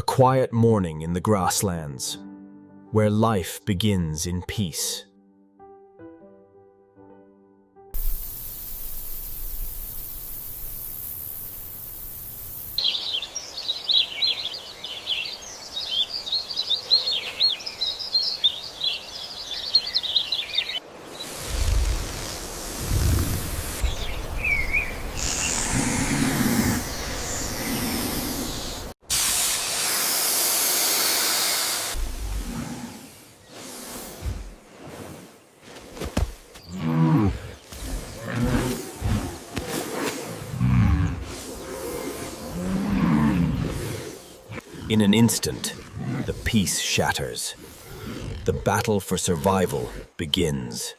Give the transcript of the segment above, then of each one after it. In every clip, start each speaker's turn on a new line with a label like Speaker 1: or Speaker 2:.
Speaker 1: A quiet morning in the grasslands, where life begins in peace. In an instant, the peace shatters. The battle for survival begins.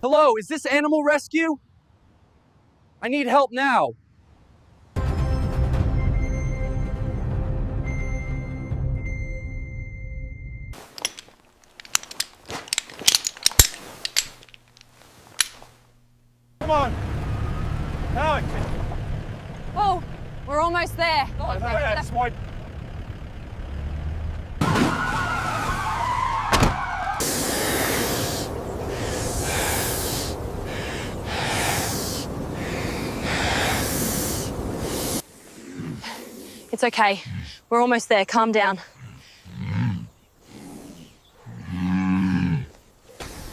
Speaker 2: Hello, is this animal rescue? I need help now. Come on. Now.
Speaker 3: Oh, we're almost there.
Speaker 2: That's why.
Speaker 3: It's okay. We're almost there. Calm down.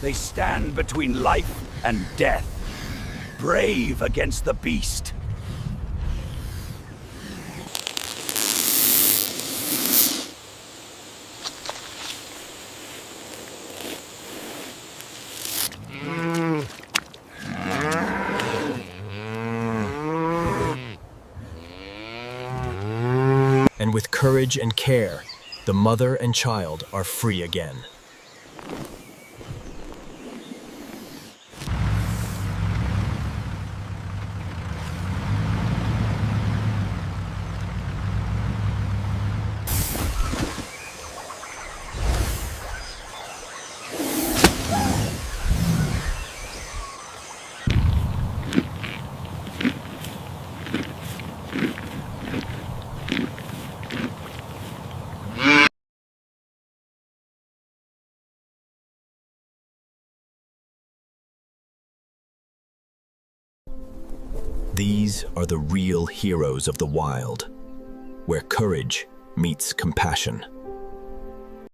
Speaker 4: They stand between life and death, brave against the beast.
Speaker 1: And with courage and care, the mother and child are free again. These are the real heroes of the wild, where courage meets compassion.